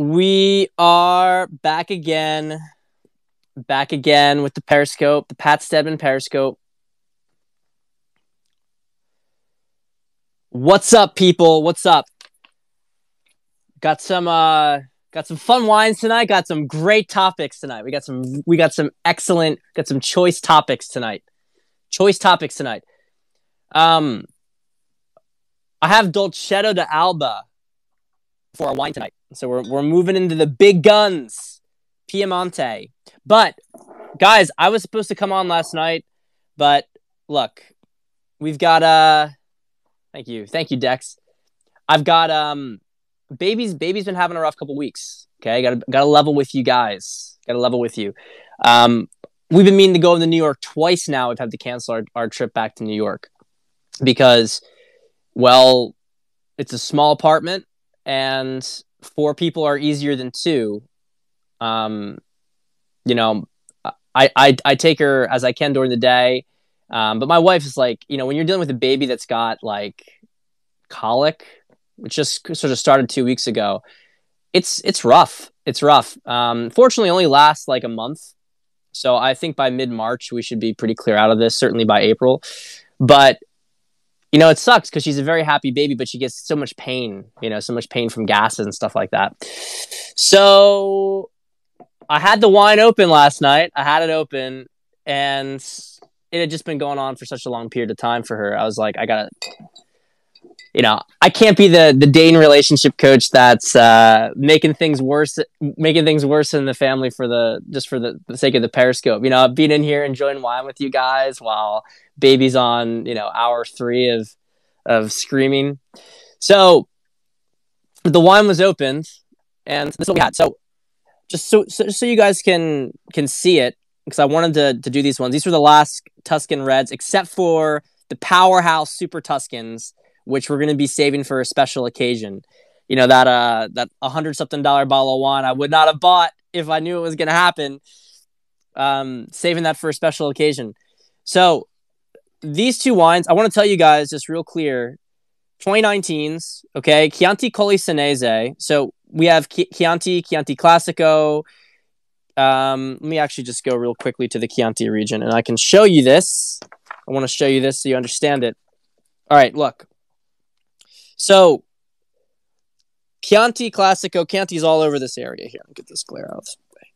We are back again with the periscope, the Pat Stedman periscope. What's up, people? What's up? Got some fun wines tonight. Got some great topics tonight. We got some choice topics tonight. I have Dolcetto d'Alba for our wine tonight. So we're moving into the big guns, Piemonte. But guys, I was supposed to come on last night, but look, we've got thank you, Dex. I've got baby's been having a rough couple weeks. Okay, gotta level with you guys. We've been meaning to go to New York twice now. We've had to cancel our trip back to New York because, well, it's a small apartment and 4 people are easier than 2. I take her as I can during the day. But my wife is like, when you're dealing with a baby that's got like colic, which just sort of started 2 weeks ago, it's rough. Fortunately, it only lasts like a month. So I think by mid-March, we should be pretty clear out of this, certainly by April. But it sucks because she's a very happy baby, but she gets so much pain, from gases and stuff like that. So I had the wine open last night. I had it open, and it had just been going on for such a long period of time for her. I was like, I can't be the dating relationship coach that's making things worse in the family for the sake of the periscope. Being in here enjoying wine with you guys while baby's on, hour 3 of screaming. So the wine was opened, and this is what we had. So just so you guys can see it, because I wanted to do these ones. These were the last Tuscan Reds, except for the powerhouse Super Tuscans, which we're going to be saving for a special occasion. That $100-something bottle of wine I would not have bought if I knew it was going to happen. Saving that for a special occasion. So these 2 wines, I want to tell you guys just real clear, 2019s, okay? Chianti Colli Senese. So we have Chianti Classico. Let me actually just go real quickly to the Chianti region, and I can show you this. I want to show you this so you understand it. All right, look. So Chianti Classico, Chianti's all over this area here. Get this glare out of the way.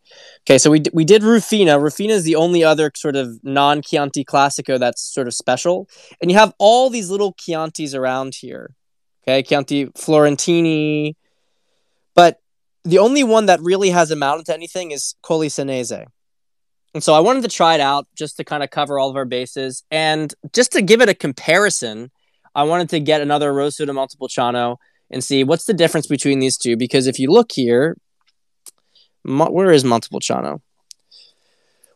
Okay, so we did Rufina. Rufina is the only other sort of non-Chianti Classico that's sort of special. And you have all these little Chiantis around here. Okay, Chianti Florentini. But the only one that really has amounted to anything is Colli Senese. And so I wanted to try it out just to kind of cover all of our bases. And just to give it a comparison, I wanted to get another Rosso di Montepulciano and see what's the difference between these two. Because if you look here, where is Montepulciano?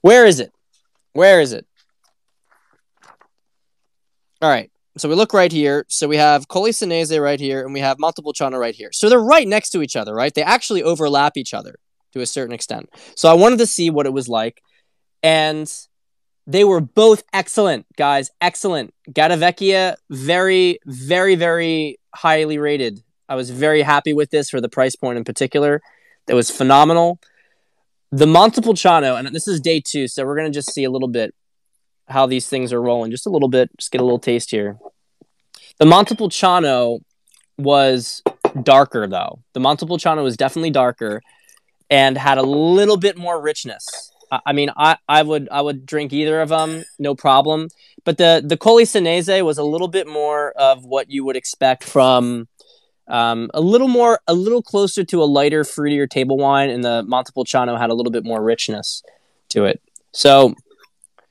Where is it? All right. So we look right here. So we have Colli Senese right here, and we have Montepulciano right here. So they're right next to each other, right? They actually overlap each other to a certain extent. So I wanted to see what it was like. And they were both excellent, guys. Excellent. Gatavecchia, very, very, very highly rated. I was very happy with this for the price point in particular. It was phenomenal. The Montepulciano, and this is day 2, so we're going to just see a little bit how these things are rolling. Just a little bit. Just get a little taste here. The Montepulciano was darker, though. The Montepulciano was definitely darker and had a little bit more richness. I mean, I would drink either of them, no problem. But the Colli Senese was a little bit more of what you would expect from a little closer to a lighter, fruitier table wine, and the Montepulciano had a little bit more richness to it. So you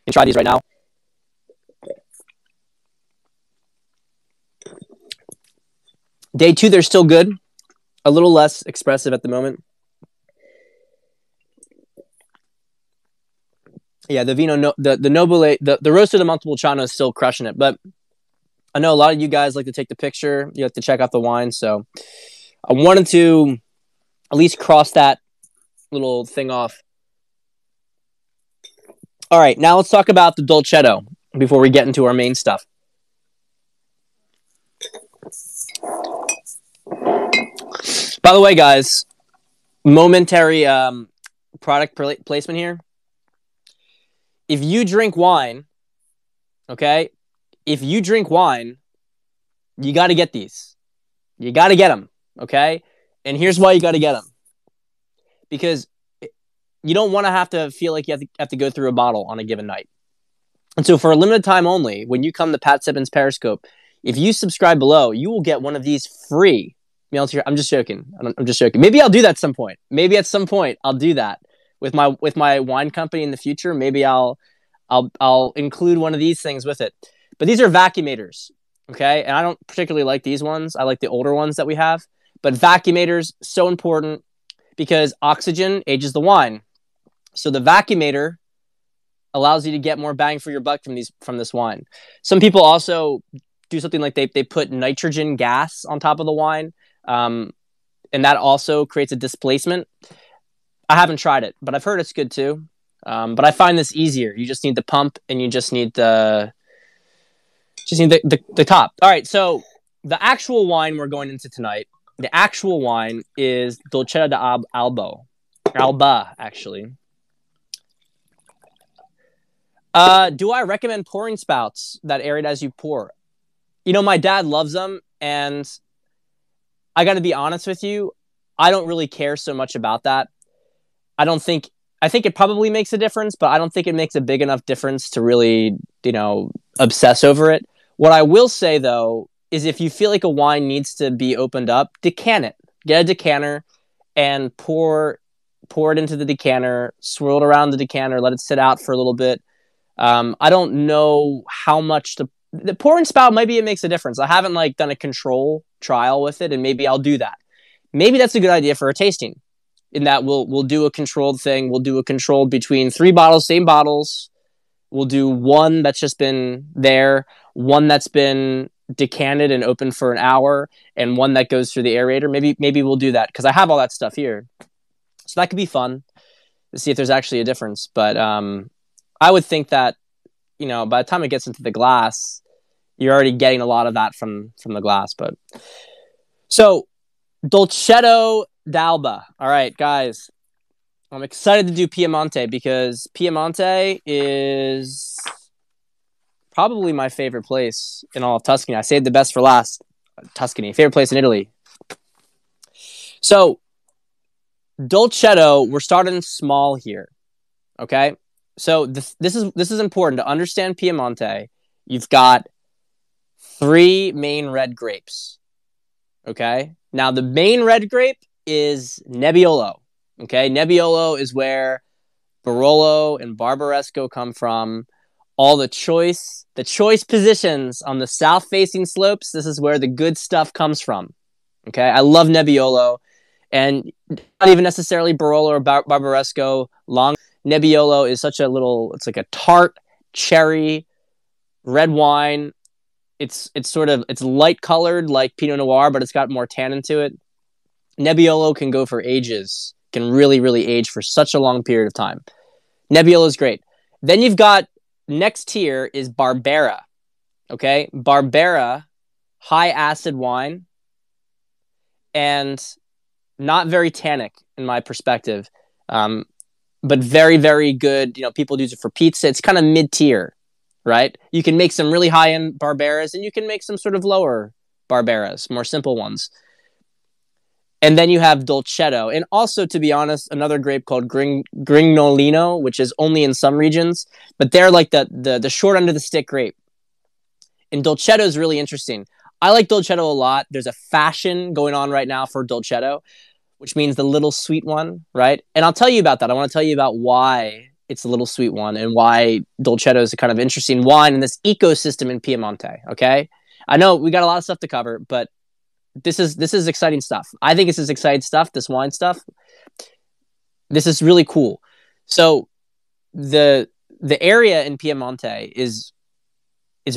can try these right now. Day 2, they're still good. A little less expressive at the moment. Yeah, the Vino, the Nobile, the Rosso di Montepulciano is still crushing it. But I know a lot of you guys like to take the picture. You have to check out the wine. So I wanted to at least cross that little thing off. All right, now let's talk about the Dolcetto before we get into our main stuff. By the way, guys, momentary product placement here. If you drink wine, okay, if you drink wine, you got to get these. You got to get them, okay? And here's why you got to get them. Because you don't want to have to feel like you have to go through a bottle on a given night. And so for a limited time only, when you come to Pat Sippin's Periscope, if you subscribe below, you will get one of these free. I'm just joking. I'm just joking. Maybe I'll do that at some point. Maybe at some point I'll do that with my wine company in the future. Maybe I'll include one of these things with it. But these are vacuumators, okay? And I don't particularly like these ones. I like the older ones that we have. But vacuumators, so important because oxygen ages the wine. So the vacuumator allows you to get more bang for your buck from this wine. Some people also do something like they put nitrogen gas on top of the wine, and that also creates a displacement. I haven't tried it, but I've heard it's good too. But I find this easier. You just need the pump, and you just need the top. All right, so the actual wine we're going into tonight, the actual wine is Dolcetto d'Alba, actually. Do I recommend pouring spouts that aerate as you pour? You know, my dad loves them, and I got to be honest with you, I don't really care so much about that. I think it probably makes a difference, but I don't think it makes a big enough difference to really, obsess over it. What I will say, though, is if you feel like a wine needs to be opened up, decant it. Get a decanter and pour it into the decanter, swirl it around the decanter, let it sit out for a little bit. I don't know how much the pouring spout, maybe it makes a difference. I haven't done a control trial with it, and maybe I'll do that. Maybe that's a good idea for a tasting, in that we'll do a controlled thing. We'll do a controlled between 3 bottles, same bottles. We'll do one that's just been there, one that's been decanted and open for an hour, and one that goes through the aerator. Maybe we'll do that because I have all that stuff here. So that could be fun to see if there's actually a difference. But I would think that, by the time it gets into the glass, you're already getting a lot of that from the glass. But so Dolcetto d'Alba. All right, guys, I'm excited to do Piemonte because Piemonte is probably my favorite place in all of Tuscany. I saved the best for last. Tuscany, favorite place in Italy. So Dolcetto, we're starting small here. Okay. So this is important to understand Piemonte. You've got 3 main red grapes. Okay. Now the main red grape is Nebbiolo. Okay. Nebbiolo is where Barolo and Barbaresco come from. All the choice positions on the south-facing slopes. This is where the good stuff comes from. Okay. I love Nebbiolo, and not even necessarily Barolo or Barbaresco. Nebbiolo is it's like a tart cherry red wine. It's light colored like Pinot Noir, but it's got more tannin to it. Nebbiolo can go for ages, can really, really age for such a long period of time. Nebbiolo is great. Then you've got, next tier is Barbera. Okay. Barbera, high acid wine, and not very tannic in my perspective. But very, very good. People use it for pizza. It's kind of mid-tier, right? You can make some really high-end Barberas, and you can make some sort of lower Barberas, more simple ones. And then you have Dolcetto. And also, to be honest, another grape called Grignolino, which is only in some regions. But they're like the short end of the stick grape. And Dolcetto is really interesting. I like Dolcetto a lot. There's a fashion going on right now for Dolcetto, which means the little sweet one, right? And I'll tell you about that. I want to tell you about why it's a little sweet one and why Dolcetto is a kind of interesting wine in this ecosystem in Piemonte, okay? I know we got a lot of stuff to cover, but this is exciting stuff. I think this is exciting stuff, this wine stuff. This is really cool. So the area in Piemonte is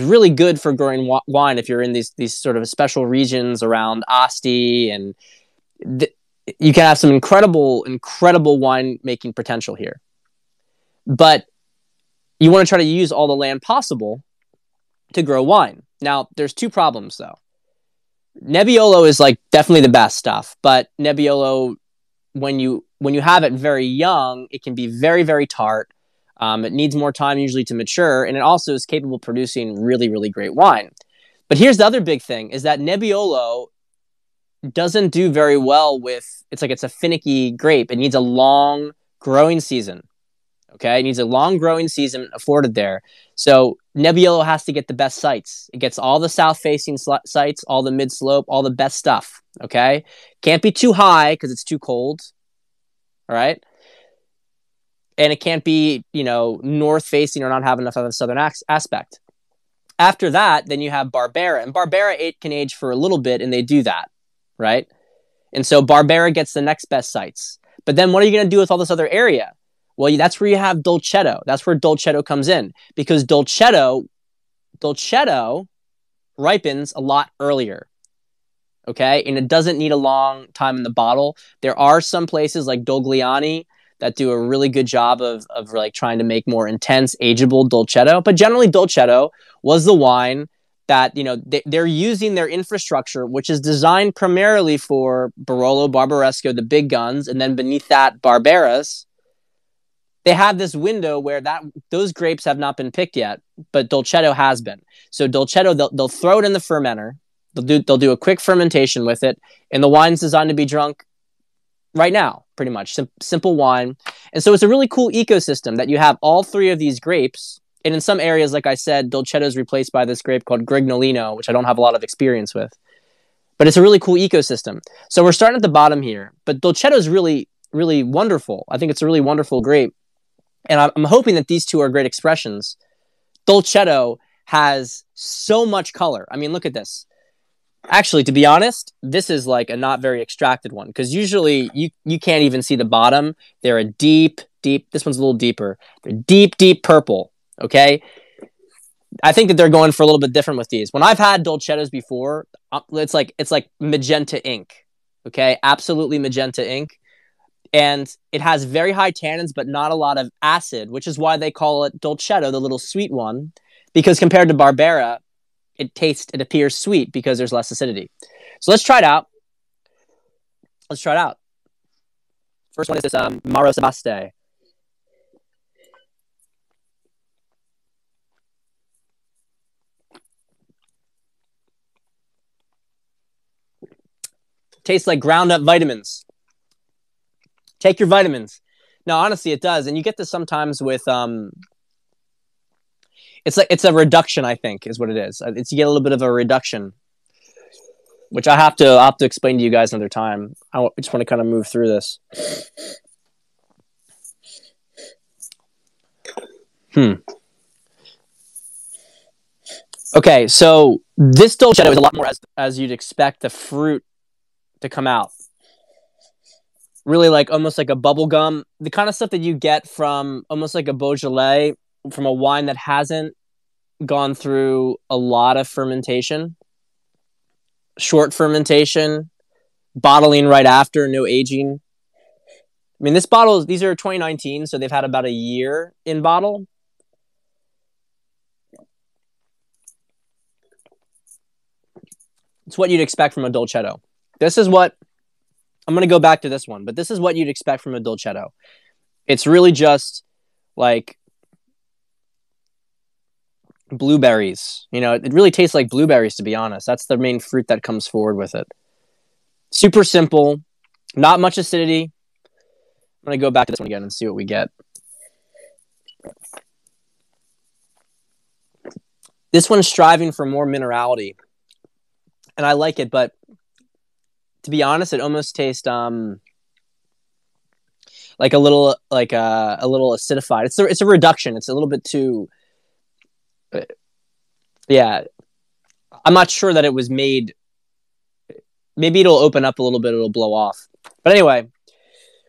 really good for growing wine if you're in these sort of special regions around Asti, and you can have some incredible wine making potential here. But you want to try to use all the land possible to grow wine. Now, there's 2 problems though. Nebbiolo is definitely the best stuff, but Nebbiolo, when you when you have it very young, it can be very, very tart. It needs more time usually to mature, and it also is capable of producing really, really great wine. But here's the other big thing, is that Nebbiolo doesn't do very well with, it's a finicky grape. It needs a long growing season. Okay, it needs a long growing season afforded there. So Nebbiolo has to get the best sites. It gets all the south-facing sites, all the mid-slope, all the best stuff. Okay, can't be too high because it's too cold. All right, and it can't be, north-facing or not have enough of a southern aspect. After that, then you have Barbera, and Barbera can age for a little bit, and they do that, right? And so Barbera gets the next best sites. But then what are you going to do with all this other area? Well, that's where you have Dolcetto. That's where Dolcetto comes in, because Dolcetto ripens a lot earlier. Okay, and it doesn't need a long time in the bottle. There are some places like Dogliani that do a really good job of like trying to make more intense, ageable Dolcetto. But generally, Dolcetto was the wine that, they're using their infrastructure, which is designed primarily for Barolo, Barbaresco, the big guns, and then beneath that, Barberas. They have this window where those grapes have not been picked yet, but Dolcetto has been. So Dolcetto, they'll throw it in the fermenter. They'll do a quick fermentation with it, and the wine's designed to be drunk right now, pretty much. Simple wine. And so it's a really cool ecosystem that you have all three of these grapes. And in some areas, like I said, Dolcetto is replaced by this grape called Grignolino, which I don't have a lot of experience with. But it's a really cool ecosystem. So we're starting at the bottom here. But Dolcetto is really, really wonderful. I think it's a really wonderful grape. And I'm hoping that these two are great expressions. Dolcetto has so much color. I mean, look at this. Actually, to be honest, this is like a not very extracted one, because usually you can't even see the bottom. They're a deep, this one's a little deeper. They're deep, deep purple, okay? I think that they're going for a little bit different with these. When I've had Dolcettos before, it's like magenta ink, okay? Absolutely magenta ink. And it has very high tannins, but not a lot of acid, which is why they call it Dolcetto, the little sweet one, because compared to Barbera, it appears sweet because there's less acidity. So let's try it out. First one is this Maro Sebaste. Tastes like ground up vitamins. Take your vitamins. No, honestly, it does. And you get this sometimes with it's a reduction, I think, is what it is. You get a little bit of a reduction, which I'll have to explain to you guys another time. I just want to kind of move through this. Okay, so this Dolcetto is a lot more as you'd expect the fruit to come out. Really almost like a bubble gum, the kind of stuff that you get from almost like a Beaujolais, from a wine that hasn't gone through a lot of fermentation, short fermentation, bottling right after, no aging. I mean, these are 2019, so they've had about a year in bottle. It's what you'd expect from a Dolcetto. I'm going to go back to this one, but this is what you'd expect from a Dolcetto. It's really just like blueberries. It really tastes like blueberries, to be honest. That's the main fruit that comes forward with it. Super simple, not much acidity. I'm going to go back to this one again and see what we get. This one's striving for more minerality, and I like it, but to be honest, it almost tastes like a little acidified. It's a reduction. It's a little bit too. Yeah, I'm not sure that it was made. Maybe it'll open up a little bit. It'll blow off. But anyway,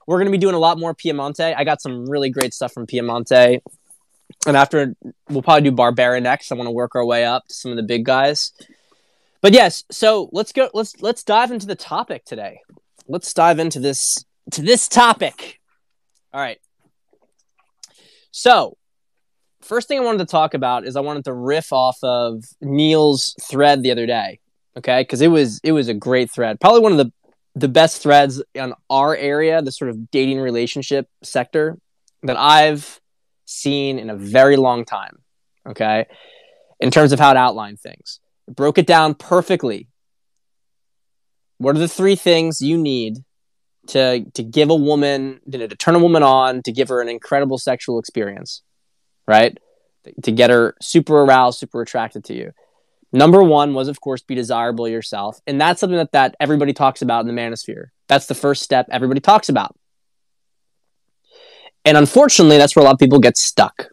we're going to be doing a lot more Piemonte. I got some really great stuff from Piemonte, and after we'll probably do Barbera next. I want to work our way up to some of the big guys. But yes, so let's go. Let's dive into the topic today. Let's dive into this topic. All right. So, first thing I wanted to talk about is I wanted to riff off of Niel's thread the other day. Okay, because it was a great thread. Probably one of the the best threads on our area, the sort of dating relationship sector that I've seen in a very long time. Okay. In terms of how to outline things, it broke it down perfectly. What are the three things you need to give a woman, to turn a woman on, to give her an incredible sexual experience, right? To get her super aroused, super attracted to you. Number one was, of course, be desirable yourself. And that's something that everybody talks about in the manosphere. That's the first step everybody talks about. And unfortunately, that's where a lot of people get stuck.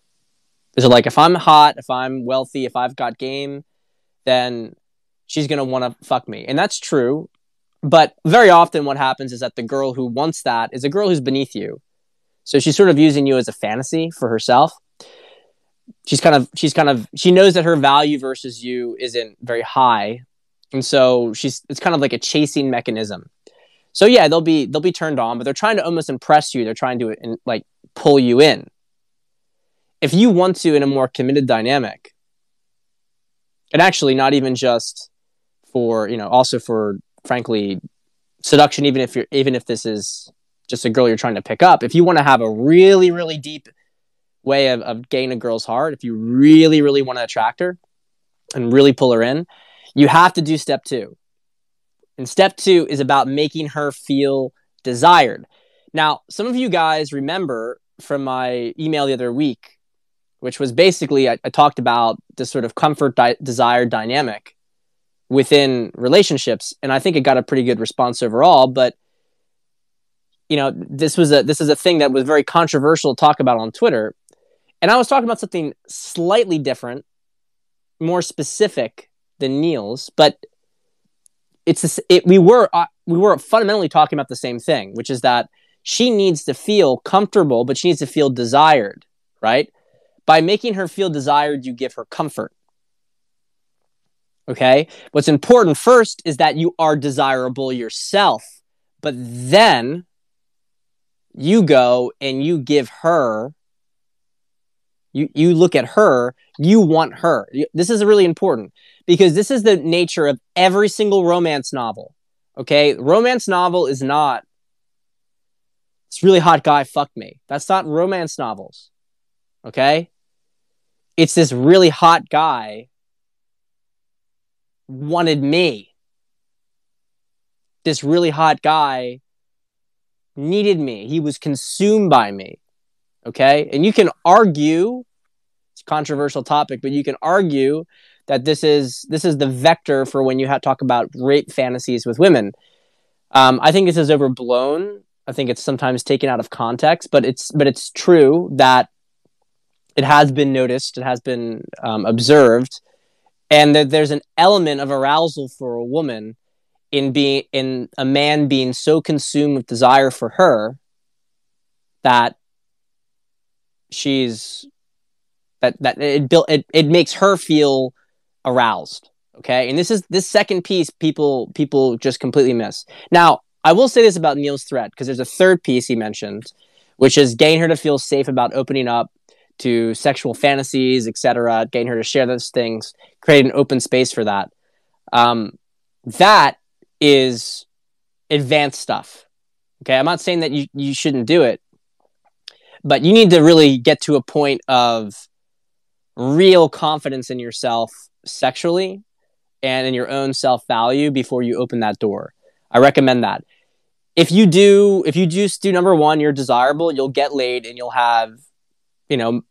Is it like, if I'm hot, if I'm wealthy, if I've got game, then she's going to want to fuck me. And that's true. But very often what happens is that the girl who wants that is a girl who's beneath you. So she's sort of using you as a fantasy for herself. She knows that her value versus you isn't very high. And so it's kind of like a chasing mechanism. So yeah, they'll be turned on, but they're trying to almost impress you. They're trying to like pull you in. If you want to, in a more committed dynamic, and actually not even just for, also for, frankly, seduction, even if this is just a girl you're trying to pick up, if you want to have a really, really deep way of gaining a girl's heart, if you really, really want to attract her and really pull her in, you have to do step two. And step two is about making her feel desired. Now, some of you guys remember from my email the other week, which was basically, I talked about this sort of comfort desire dynamic within relationships. And I think it got a pretty good response overall. But, this is a thing that was very controversial to talk about on Twitter. And I was talking about something slightly different, more specific than Niel's, but we were fundamentally talking about the same thing, which is that she needs to feel comfortable, but she needs to feel desired, right? By making her feel desired, you give her comfort. Okay? What's important first is that you are desirable yourself, but then you go and you give her, you look at her, you want her. This is really important because this is the nature of every single romance novel. Okay? Romance novel is not, this really hot guy fuck me. That's not romance novels. Okay? It's this really hot guy wanted me. This really hot guy needed me. He was consumed by me. Okay? And you can argue, it's a controversial topic, but you can argue that this is the vector for when you talk about rape fantasies with women. I think this is overblown. I think it's sometimes taken out of context, but it's true that it has been noticed, it has been observed, and that there's an element of arousal for a woman in a man being so consumed with desire for her that it makes her feel aroused. Okay, and this second piece people just completely miss. Now, I will say this about Niel's threat, because there's a third piece he mentioned, which is getting her to feel safe about opening up to sexual fantasies, etc., getting her to share those things, create an open space for that. That is advanced stuff. Okay, I'm not saying that you shouldn't do it, but you need to really get to a point of real confidence in yourself sexually and in your own self-value before you open that door. I recommend that. If you just do number one, you're desirable, you'll get laid and you'll have,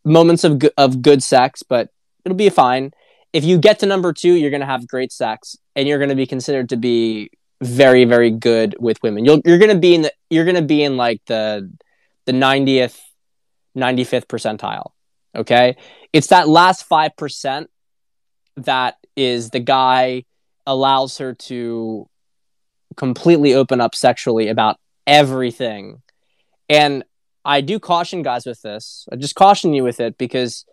moments of good sex, but it'll be fine. If you get to number two, you're going to have great sex and you're going to be considered to be very, very good with women. You're going to be in like the 90th, 95th percentile. Okay. It's that last 5% that is the guy allows her to completely open up sexually about everything. And I do caution guys with this. I just caution you with it because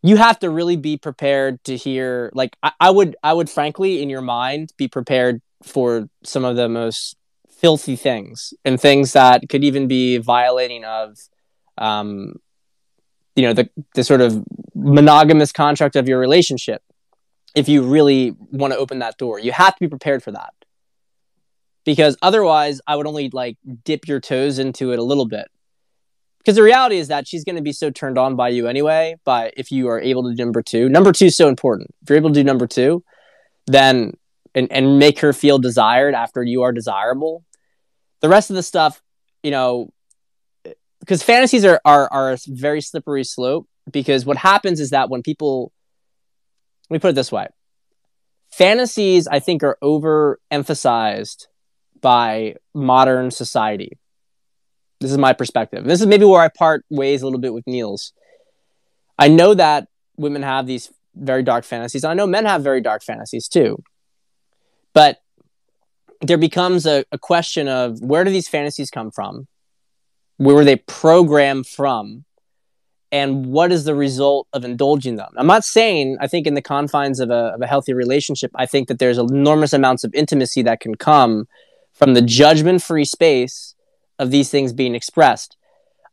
you have to really be prepared to hear, like, I would frankly, in your mind, be prepared for some of the most filthy things and things that could even be violating of, the sort of monogamous contract of your relationship. If you really want to open that door, you have to be prepared for that. because otherwise I would only like dip your toes into it a little bit. Because the reality is that she's going to be so turned on by you anyway. But if you are able to do number two is so important. If you're able to do number two, then and make her feel desired after you are desirable. The rest of the stuff, you know, because fantasies are a very slippery slope. Because what happens is that when people, let me put it this way, fantasies I think are overemphasized by modern society. This is my perspective. This is maybe where I part ways a little bit with Niel's. I know that women have these very dark fantasies. I know men have very dark fantasies too. But there becomes a question of, where do these fantasies come from? Where were they programmed from? And what is the result of indulging them? I'm not saying, I think in the confines of a healthy relationship, I think that there's enormous amounts of intimacy that can come from the judgment-free space of these things being expressed.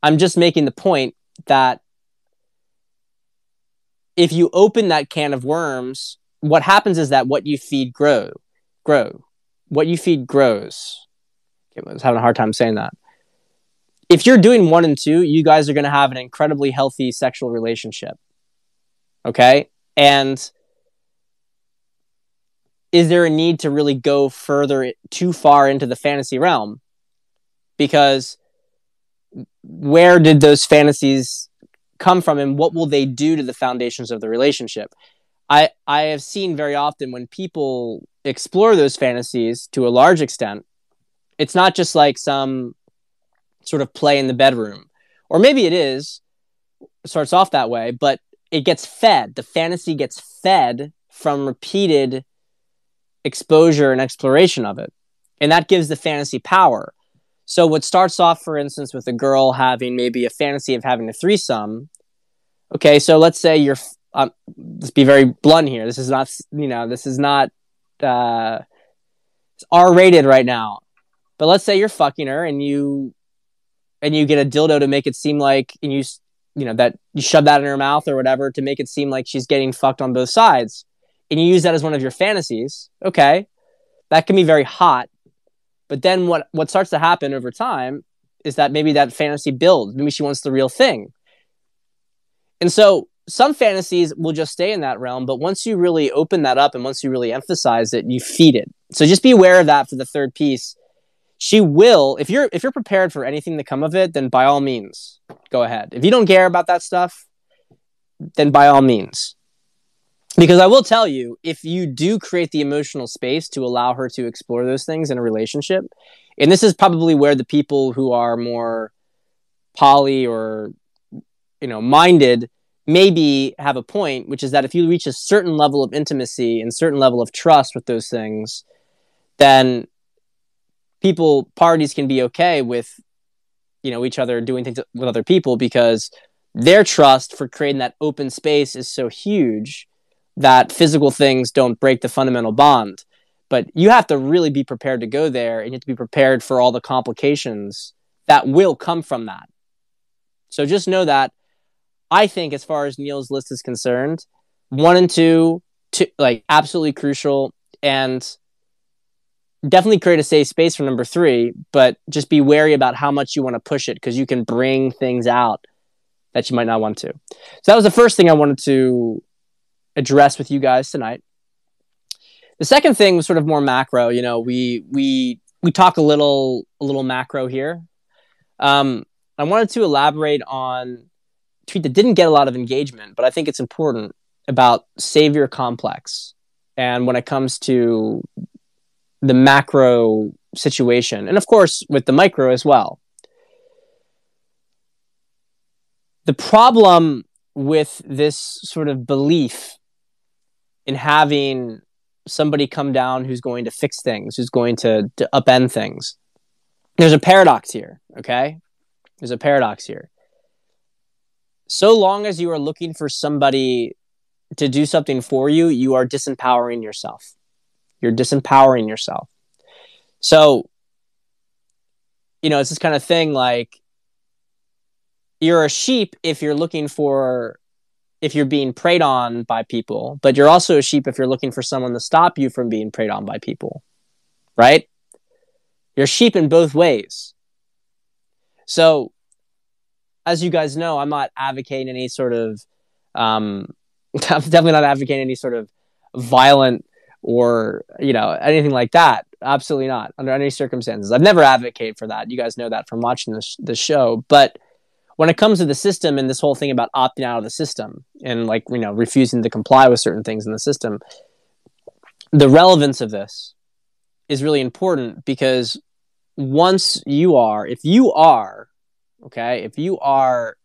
I'm just making the point that if you open that can of worms, what happens is that what you feed grow. What you feed grows. Okay, I was having a hard time saying that. If you're doing 1 and 2, you guys are going to have an incredibly healthy sexual relationship. Okay? And is there a need to really go too far into the fantasy realm? Because where did those fantasies come from, and what will they do to the foundations of the relationship? I have seen very often when people explore those fantasies to a large extent, it's not just like some sort of play in the bedroom. Or maybe it is, starts off that way, but it gets fed. The fantasy gets fed from repeated exposure and exploration of it. And that gives the fantasy power. So what starts off, for instance, with a girl having maybe a fantasy of having a threesome. Okay, so let's say you're, let's be very blunt here. This is not, this is not, it's R-rated right now. But let's say you're fucking her and you get a dildo to make it seem like, and that you shove that in her mouth or whatever to make it seem like she's getting fucked on both sides. And you use that as one of your fantasies. Okay, that can be very hot. But then what starts to happen over time is that maybe that fantasy builds. Maybe she wants the real thing. And so some fantasies will just stay in that realm. But once you really open that up and once you really emphasize it, you feed it. So just be aware of that for the third piece. She will, if you're prepared for anything to come of it, then by all means, go ahead. If you don't care about that stuff, then by all means. Because I will tell you, if you do create the emotional space to allow her to explore those things in a relationship, and this is probably where the people who are more poly or, minded maybe have a point, which is that if you reach a certain level of intimacy and certain level of trust with those things, then parties can be okay with, each other doing things with other people because their trust for creating that open space is so huge that physical things don't break the fundamental bond. But you have to really be prepared to go there, and you have to be prepared for all the complications that will come from that. So just know that I think as far as Niel's list is concerned, 1 and 2, like absolutely crucial, and definitely create a safe space for number 3, but just be wary about how much you want to push it because you can bring things out that you might not want to. So that was the first thing I wanted to address with you guys tonight. The second thing was sort of more macro. We talk a little macro here. I wanted to elaborate on a tweet that didn't get a lot of engagement, but I think it's important, about savior complex. And when it comes to the macro situation, and of course with the micro as well. The problem with this sort of belief in having somebody come down who's going to fix things, who's going to upend things. There's a paradox here, okay? There's a paradox here. So long as you are looking for somebody to do something for you, you are disempowering yourself. You're disempowering yourself. So, it's this kind of thing like you're a sheep if you're being preyed on by people, but you're also a sheep if you're looking for someone to stop you from being preyed on by people, right? You're sheep in both ways. So, as you guys know, I'm not advocating any sort of, I'm definitely not advocating any sort of violent or, anything like that. Absolutely not, under any circumstances. I've never advocated for that. You guys know that from watching the show. But when it comes to the system and this whole thing about opting out of the system and refusing to comply with certain things in the system, the relevance of this is really important because if you are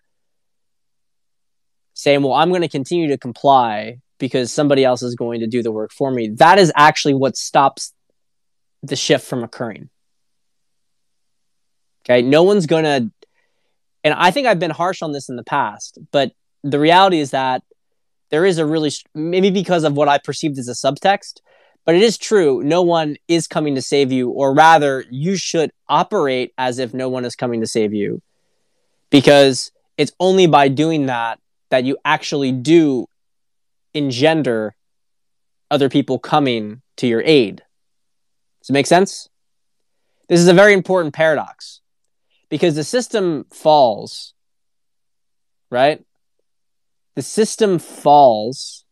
saying, well, I'm going to continue to comply because somebody else is going to do the work for me, that is actually what stops the shift from occurring. Okay. No one's going to, and I think I've been harsh on this in the past, but the reality is that there is maybe because of what I perceived as a subtext, but it is true. No one is coming to save you, or rather you should operate as if no one is coming to save you, because it's only by doing that you actually do engender other people coming to your aid. Does it make sense? This is a very important paradox because the system falls, right? The system falls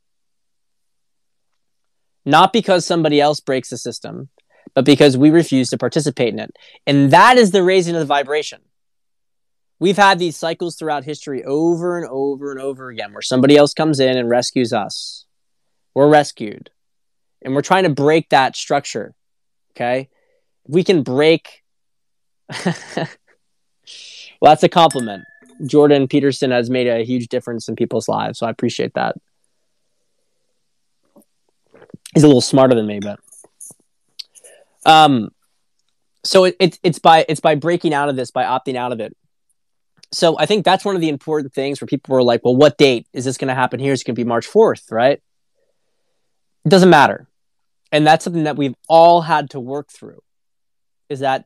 not because somebody else breaks the system, but because we refuse to participate in it. And that is the raising of the vibration. We've had these cycles throughout history over and over and over again where somebody else comes in and rescues us. We're rescued. And we're trying to break that structure. Okay? If we can break... well, that's a compliment. Jordan Peterson has made a huge difference in people's lives, so I appreciate that. He's a little smarter than me, but... So it's by breaking out of this, by opting out of it. So I think that's one of the important things where people were like, well, what date is this going to happen here? It's going to be March 4th, right? It doesn't matter. And that's something that we've all had to work through, is that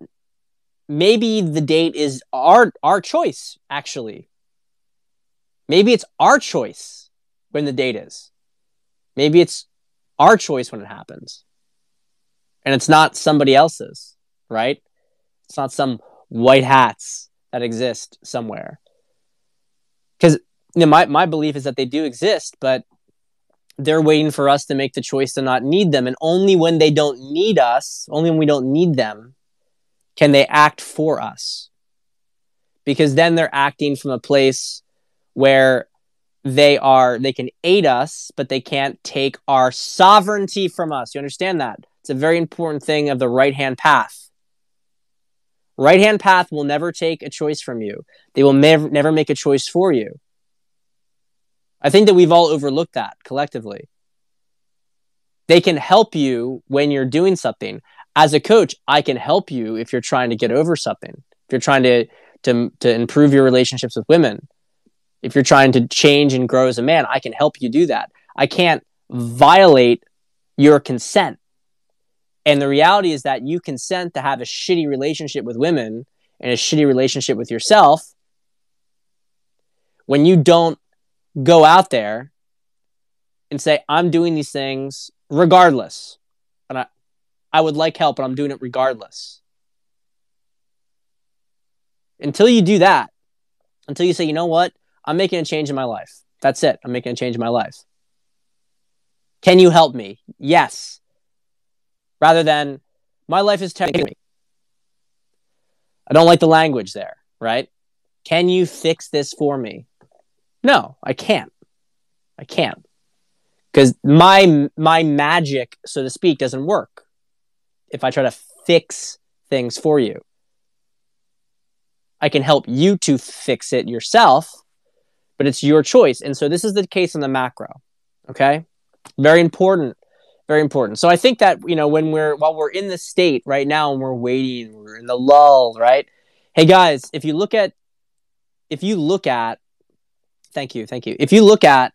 maybe the date is our choice, actually. Maybe it's our choice when the date is. Maybe it's our choice when it happens. And it's not somebody else's, right? It's not some white hats that exist somewhere. Because my belief is that they do exist, but they're waiting for us to make the choice to not need them. And only when they don't need us, only when we don't need them, can they act for us. Because then they're acting from a place where they can aid us, but they can't take our sovereignty from us. You understand that? It's a very important thing of the right-hand path. Right-hand path will never take a choice from you. They will never make a choice for you. I think that we've all overlooked that collectively. They can help you when you're doing something. As a coach, I can help you if you're trying to get over something. If you're trying to improve your relationships with women. If you're trying to change and grow as a man, I can help you do that. I can't violate your consent. And the reality is that you consent to have a shitty relationship with women and a shitty relationship with yourself when you don't go out there and say, I'm doing these things regardless. And I would like help, but I'm doing it regardless. Until you do that, until you say, you know what? I'm making a change in my life. That's it. I'm making a change in my life. Can you help me? Yes. Rather than, my life is taking me. I don't like the language there, right? Can you fix this for me? No, I can't. I can't. Because my magic, so to speak, doesn't work if I try to fix things for you. I can help you to fix it yourself, but it's your choice. And so this is the case in the macro. Okay? Very important. Very important. So I think that, while we're in this state right now and we're waiting, we're in the lull, right? Hey guys, if you look at, thank you. If you look at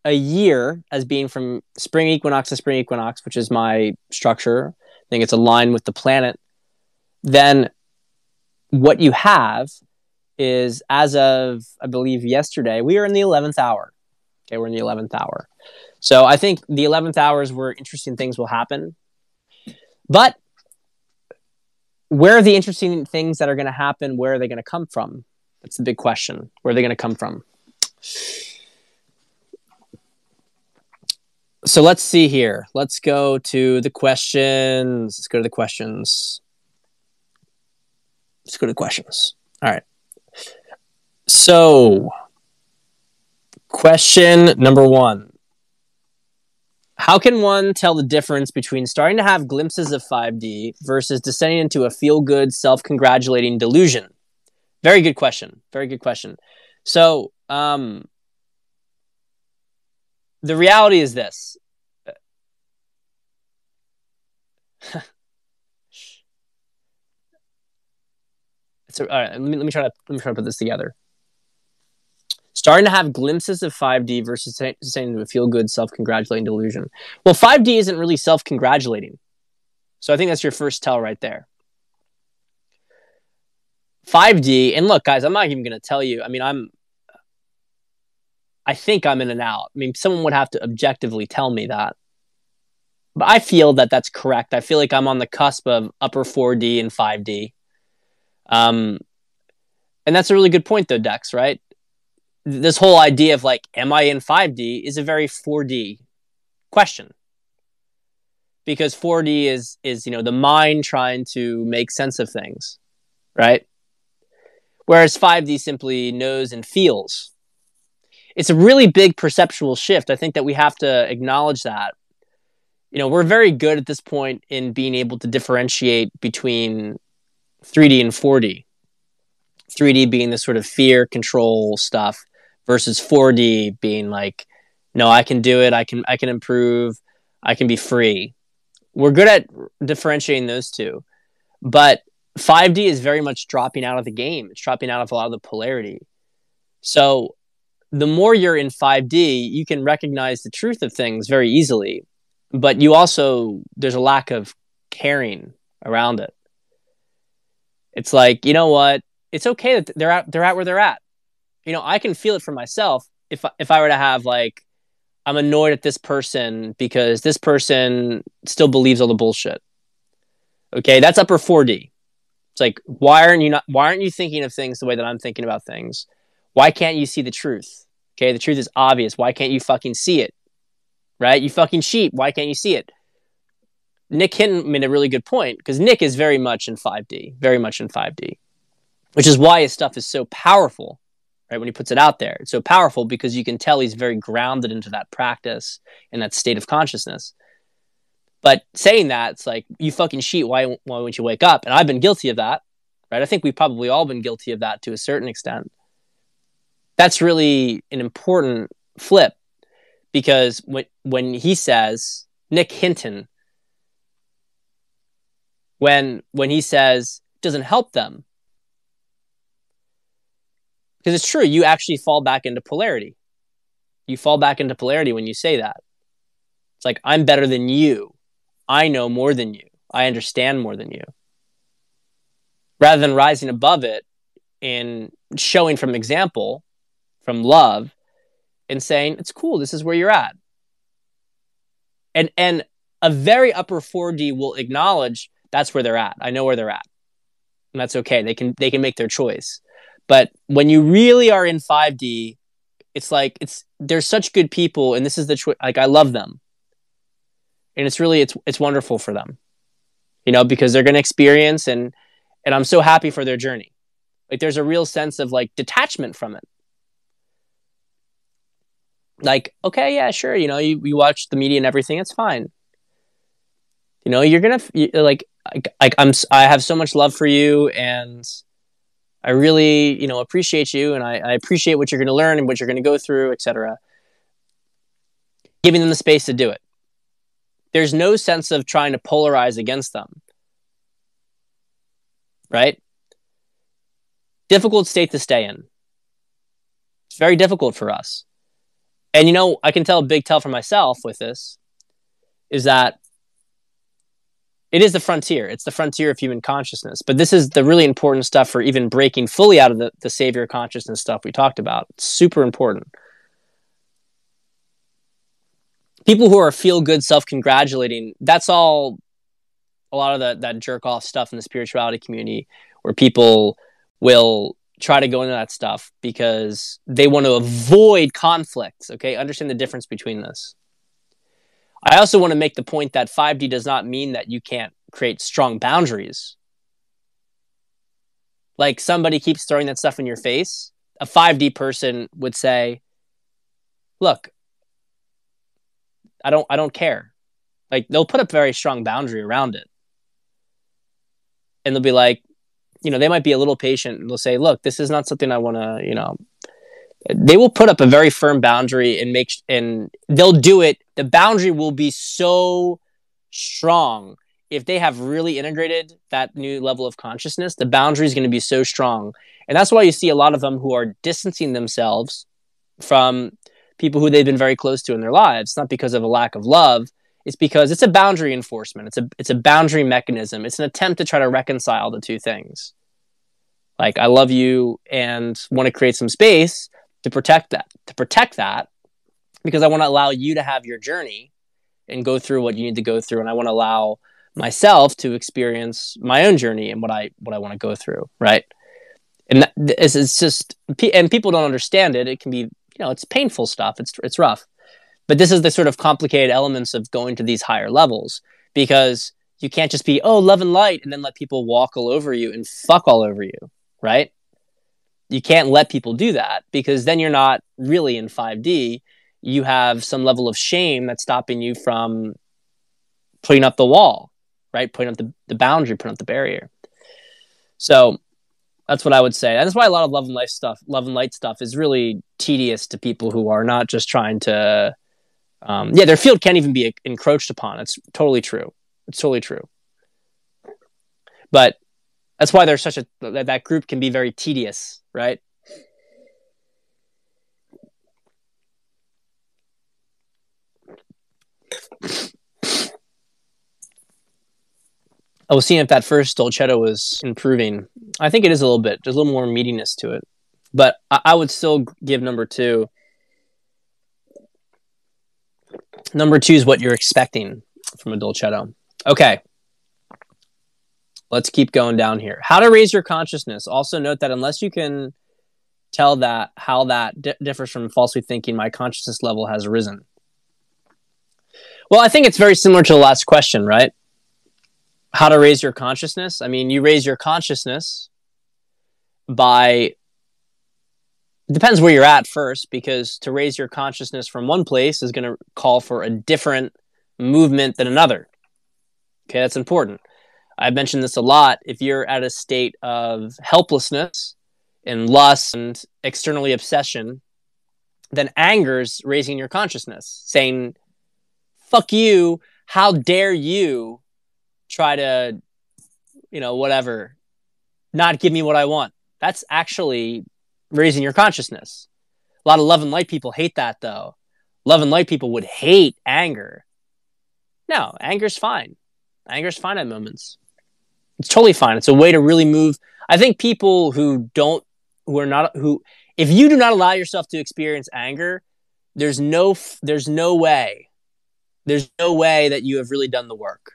a year as being from spring equinox to spring equinox, which is my structure, I think it's aligned with the planet, then what you have is, as of, I believe, yesterday, we are in the 11th hour. Okay, we're in the 11th hour. So I think the 11th hour is where interesting things will happen. But where are the interesting things that are going to happen? Where are they going to come from? That's the big question. Where are they going to come from? So let's see here. Let's go to the questions. Let's go to the questions. Let's go to the questions. All right. So, question number 1. How can one tell the difference between starting to have glimpses of 5D versus descending into a feel-good, self-congratulating delusion? Very good question. Very good question. So, the reality is this. So, all right, let me try to put this together. Starting to have glimpses of 5D versus saying to a feel-good, self-congratulating delusion. Well, 5D isn't really self-congratulating. So I think that's your first tell right there. 5D, and look, guys, I'm not even going to tell you. I mean, I think I'm in and out. I mean, someone would have to objectively tell me that. But I feel that that's correct. I feel like I'm on the cusp of upper 4D and 5D. And that's a really good point, though, Dex, right? This whole idea of like, am I in 5D is a very 4D question. Because 4D is the mind trying to make sense of things, right? Whereas 5D simply knows and feels. It's a really big perceptual shift. I think that we have to acknowledge that. We're very good at this point in being able to differentiate between 3D and 4D. 3D being the sort of fear, control stuff versus 4D being like, no, I can do it. I can improve. I can be free. We're good at differentiating those two. But 5D is very much dropping out of the game. It's dropping out of a lot of the polarity. So the more you're in 5D, you can recognize the truth of things very easily. But there's a lack of caring around it. It's like, you know what? It's okay that they're at where they're at. I can feel it for myself. If I were to have like, I'm annoyed at this person because this person still believes all the bullshit. Okay, that's upper 4D. It's like, why aren't you thinking of things the way that I'm thinking about things? Why can't you see the truth? Okay, the truth is obvious. Why can't you fucking see it? Right? You fucking sheep. Why can't you see it? Nick Hinton made a really good point because Nick is very much in 5D, which is why his stuff is so powerful, right? When he puts it out there, it's so powerful because you can tell he's very grounded into that practice and that state of consciousness. But saying that, it's like, you fucking sheep, why won't you wake up? And I've been guilty of that, right? I think we've probably all been guilty of that to a certain extent. That's really an important flip because when he says, Nick Hinton, when he says, doesn't help them, because it's true, you actually fall back into polarity. You fall back into polarity when you say that. It's like, I'm better than you. I know more than you. I understand more than you. Rather than rising above it and showing from example, from love, and saying, it's cool, this is where you're at. And a very upper 4D will acknowledge that's where they're at. I know where they're at. And that's okay. They can make their choice. But when you really are in 5D, it's like there's such good people, and this is the choice. Like, I love them. And it's wonderful for them. Because they're going to experience and I'm so happy for their journey. Like, there's a real sense of like detachment from it. Like, okay, yeah, sure. You watch the media and everything. It's fine. You're going to like I have so much love for you, and I really, appreciate you, and I appreciate what you're going to learn and what you're going to go through, etc. Giving them the space to do it. There's no sense of trying to polarize against them. Right? Difficult state to stay in. It's very difficult for us. And I can tell a big tell for myself with this is that it is the frontier. It's the frontier of human consciousness. But this is the really important stuff for even breaking fully out of the savior consciousness stuff we talked about. It's super important. People who are feel-good, self-congratulating, that's all a lot of that jerk off stuff in the spirituality community where people will try to go into that stuff because they want to avoid conflicts. Okay, understand the difference between this. I also want to make the point that 5D does not mean that you can't create strong boundaries. Like somebody keeps throwing that stuff in your face, a 5D person would say, look, I don't care. Like they'll put up a very strong boundary around it. And they'll be like, they might be a little patient and they'll say, look, this is not something I want to, they will put up a very firm boundary and they'll do it. The boundary will be so strong. If they have really integrated that new level of consciousness, the boundary is going to be so strong. And that's why you see a lot of them who are distancing themselves from people who they've been very close to in their lives, not because of a lack of love. It's because it's a boundary enforcement. It's a boundary mechanism. It's an attempt to try to reconcile the two things. Like, I love you and want to create some space to protect that, because I want to allow you to have your journey and go through what you need to go through. And I want to allow myself to experience my own journey and what I want to go through. Right. And it's just, and people don't understand it. It can be, it's painful stuff. It's rough. But this is the sort of complicated elements of going to these higher levels, because you can't just be, love and light, and then let people walk all over you and fuck all over you, right? You can't let people do that, because then you're not really in 5D. You have some level of shame that's stopping you from putting up the wall, right? Putting up the boundary, putting up the barrier. So that's what I would say. And that's why a lot of love and light stuff is really tedious to people who are not just trying to, their field can't even be encroached upon. It's totally true. It's totally true. But that's why there's that group can be very tedious, right? I was seeing if that first dolcetto was improving. I think it is a little bit. There's a little more meatiness to it. But I would still give number 2. Number 2 is what you're expecting from a dolcetto. Okay. Let's keep going down here. How to raise your consciousness. Also note that unless you can tell that how that differs from falsely thinking, my consciousness level has risen. Well, I think it's very similar to the last question, right? How to raise your consciousness. I mean, you raise your consciousness by, depends where you're at first, because to raise your consciousness from one place is going to call for a different movement than another. Okay, that's important. I've mentioned this a lot. If you're at a state of helplessness and lust and externally obsession, then anger's raising your consciousness, saying, fuck you, how dare you try to, whatever, not give me what I want. That's actually raising your consciousness. A lot of love and light people hate that, though. Love and light people would hate anger. No, anger's fine. Anger's fine at moments. It's totally fine. It's a way to really move. I think people if you do not allow yourself to experience anger, there's no way that you have really done the work.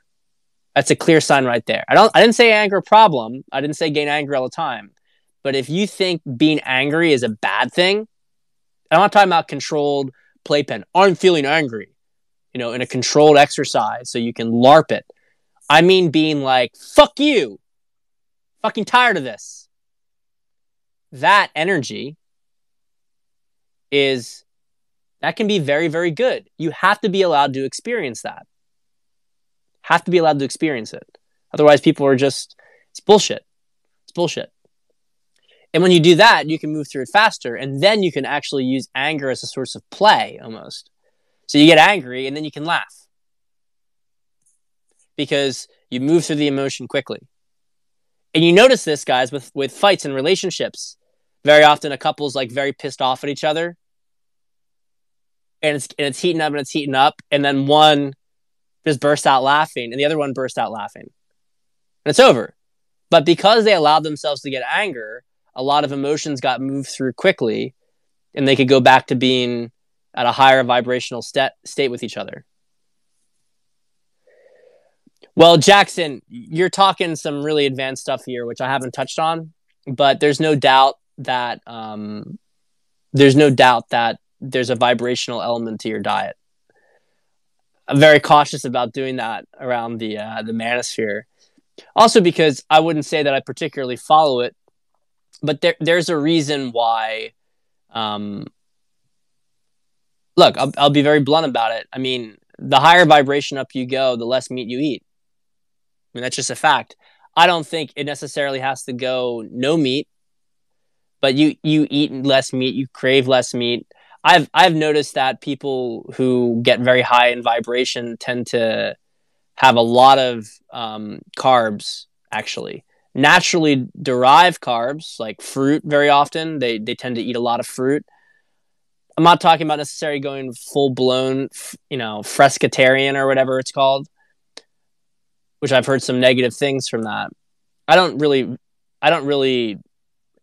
That's a clear sign right there. I didn't say anger problem. I didn't say gain anger all the time. But if you think being angry is a bad thing, I'm not talking about controlled playpen. I'm feeling angry, in a controlled exercise so you can LARP it. I mean being like, fuck you. Fucking tired of this. That energy that can be very, very good. You have to be allowed to experience that. Have to be allowed to experience it. Otherwise, people are just, it's bullshit. It's bullshit. And when you do that, you can move through it faster. And then you can actually use anger as a source of play, almost. So you get angry, and then you can laugh. Because you move through the emotion quickly. And you notice this, guys, with fights and relationships. Very often a couple's like very pissed off at each other. And it's heating up and it's heating up. And then one just bursts out laughing and the other one bursts out laughing. And it's over. But because they allowed themselves to get anger, a lot of emotions got moved through quickly and they could go back to being at a higher vibrational state with each other. Well, Jackson, you're talking some really advanced stuff here, which I haven't touched on, but there's no doubt that there's a vibrational element to your diet. I'm very cautious about doing that around the manosphere. Also, because I wouldn't say that I particularly follow it, but there's a reason why. Um, Look, I'll be very blunt about it. I mean, the higher vibration up you go, the less meat you eat. I mean, that's just a fact. I don't think it necessarily has to go no meat, but you eat less meat, you crave less meat. I've noticed that people who get very high in vibration tend to have a lot of carbs, actually. Naturally derived carbs, like fruit, very often. They tend to eat a lot of fruit. I'm not talking about necessarily going full blown, frescatarian or whatever it's called, which I've heard some negative things from that. I don't really, I don't really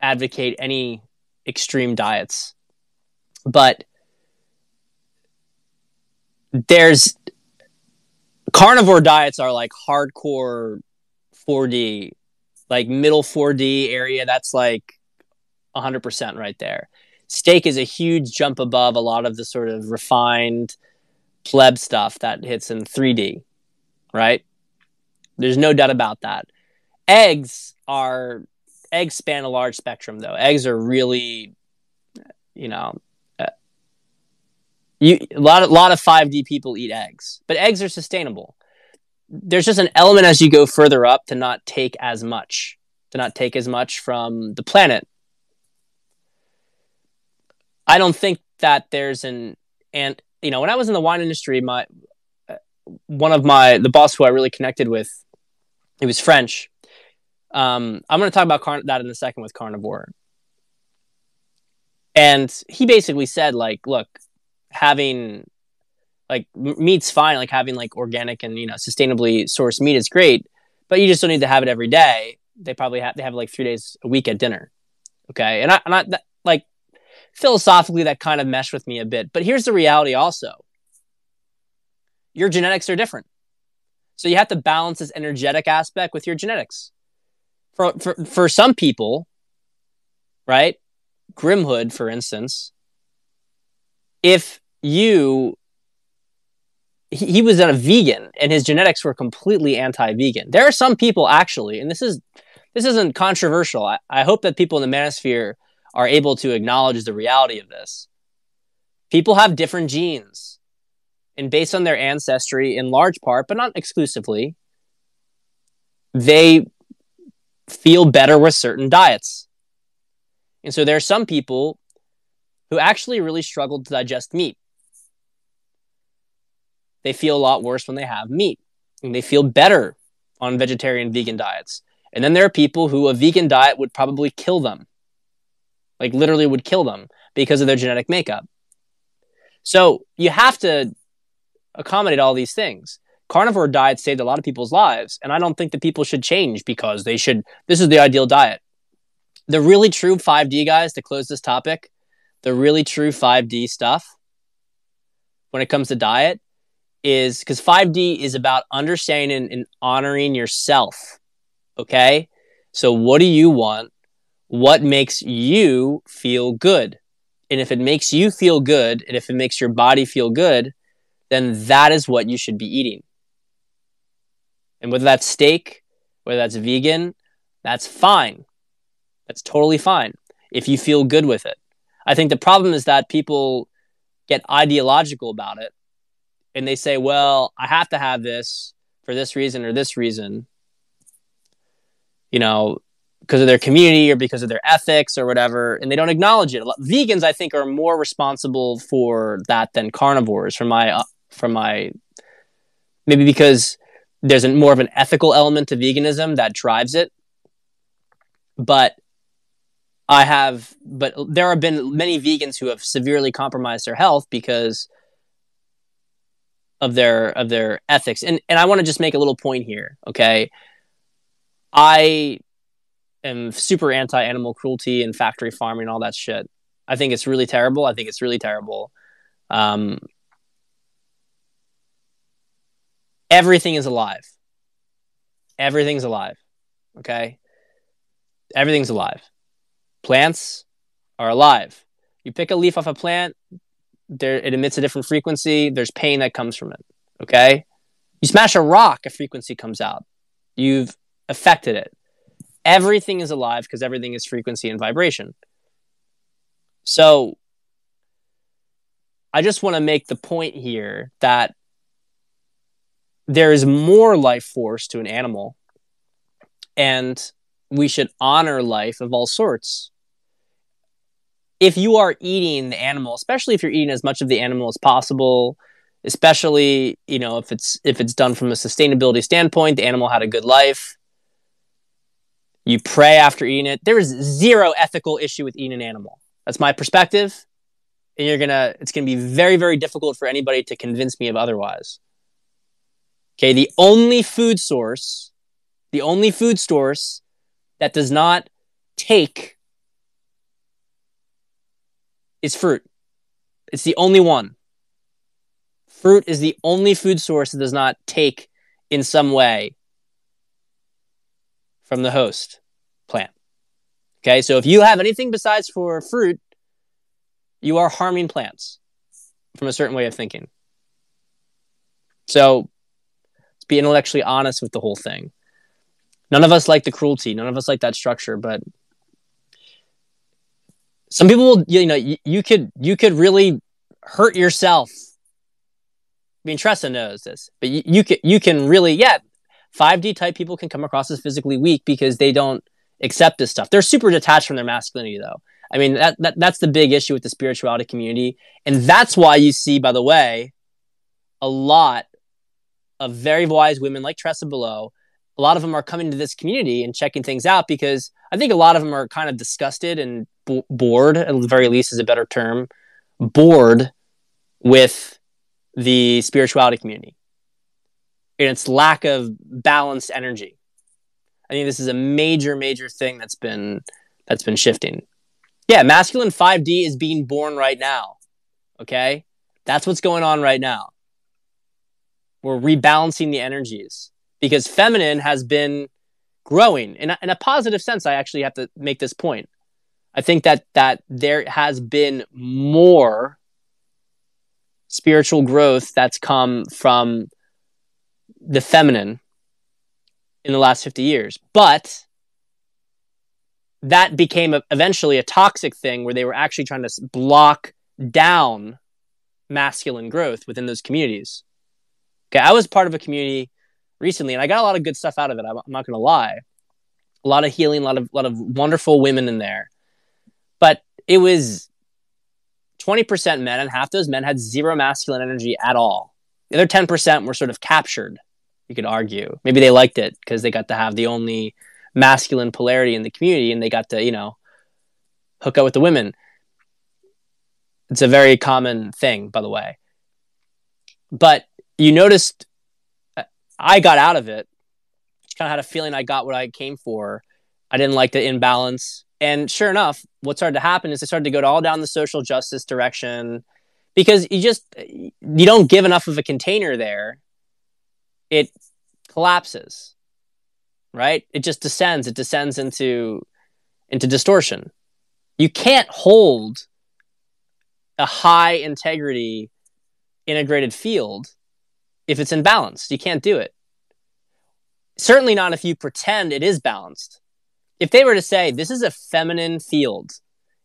advocate any extreme diets, but there's carnivore diets are like hardcore 4D, like middle 4D area. That's like 100% right there. Steak is a huge jump above a lot of the sort of refined pleb stuff that hits in 3D, right? There's no doubt about that. Eggs are eggs span a large spectrum though. Eggs are really, you know, a lot of 5D people eat eggs, but eggs are sustainable. There's just an element as you go further up to not take as much from the planet. I don't think that there's and when I was in the wine industry, my one of my the boss who I really connected with, he was French. I'm going to talk about that in a second with carnivore, and he basically said like, look, having like meat's fine, like having like organic and sustainably sourced meat is great, but you just don't need to have it every day. They have like 3 days a week at dinner, okay? Like philosophically that kind of meshed with me a bit, but here's the reality also: your genetics are different, so you have to balance this energetic aspect with your genetics. For some people, right? Grimhood, for instance, if you he was a vegan and his genetics were completely anti-vegan. There are some people actually, and this isn't controversial. I hope that people in the manosphere are able to acknowledge the reality of this. People have different genes, and based on their ancestry, in large part, but not exclusively, they feel better with certain diets. And so there are some people who actually really struggle to digest meat. They feel a lot worse when they have meat, and they feel better on vegetarian vegan diets. And then there are people who a vegan diet would probably kill them, like literally would kill them because of their genetic makeup. So you have to accommodate all these things. Carnivore diets saved a lot of people's lives, and I don't think that people should change because they should. This is the ideal diet. The really true 5D guys, to close this topic, the really true 5D stuff when it comes to diet is because 5D is about understanding and honoring yourself. Okay? So what do you want? What makes you feel good? And if it makes you feel good, and if it makes your body feel good, then that is what you should be eating. And whether that's steak, whether that's vegan, that's fine. That's totally fine if you feel good with it. I think the problem is that people get ideological about it and they say, well, I have to have this for this reason or this reason, because of their community or because of their ethics or whatever, and they don't acknowledge it. Vegans, I think, are more responsible for that than carnivores from my maybe because there's more of an ethical element to veganism that drives it. But there have been many vegans who have severely compromised their health because of their ethics. And I want to just make a little point here, okay? I am super anti-animal cruelty and factory farming and all that shit. I think it's really terrible. Everything is alive. everything's alive. Okay? Everything's alive. Plants are alive. You pick a leaf off a plant, it emits a different frequency. There's pain that comes from it. Okay? You smash a rock, a frequency comes out. You've affected it. Everything is alive because everything is frequency and vibration. So I just want to make the point here that there is more life force to an animal, and we should honor life of all sorts. If you are eating the animal, especially if you're eating as much of the animal as possible, especially, if it's done from a sustainability standpoint, the animal had a good life, you pray after eating it. There is zero ethical issue with eating an animal. That's my perspective. And it's going to be very, very difficult for anybody to convince me of otherwise. Okay. The only food source that does not take is fruit. It's the only one. Fruit is the only food source that does not take in some way from the host plant. Okay, so if you have anything besides for fruit, you are harming plants from a certain way of thinking. So let's be intellectually honest with the whole thing. None of us like the cruelty. None of us like that structure, but some people, you could really hurt yourself. I mean, Tressa knows this, but you can really, 5D type people can come across as physically weak because they don't accept this stuff. They're super detached from their masculinity, though. I mean, that's the big issue with the spirituality community. And that's why you see, by the way, a lot of very wise women like Tressa below. A lot of them are coming to this community and checking things out because I think a lot of them are kind of disgusted and bored, at the very least is a better term, bored with the spirituality community and its lack of balanced energy. I think this is a major, major thing that's been shifting. Yeah, masculine 5D is being born right now. Okay? That's what's going on right now. We're rebalancing the energies because feminine has been growing. In a positive sense, I actually have to make this point. I think that there has been more spiritual growth that's come from the feminine in the last 50 years. But that became eventually a toxic thing where they were actually trying to block down masculine growth within those communities. Okay, I was part of a community recently, and I got a lot of good stuff out of it. I'm not going to lie. A lot of healing, a lot of wonderful women in there. But it was 20% men, and half those men had zero masculine energy at all. The other 10% were sort of captured, you could argue. Maybe they liked it because they got to have the only masculine polarity in the community, and they got to, hook up with the women. It's a very common thing, by the way. But you noticed I got out of it. Just kind of had a feeling I got what I came for. I didn't like the imbalance. And sure enough, what started to happen is they started to go all down the social justice direction because you don't give enough of a container there. It collapses, right? It just descends. It descends into distortion. You can't hold a high integrity integrated field if it's imbalanced. You can't do it. Certainly not if you pretend it is balanced. If they were to say, this is a feminine field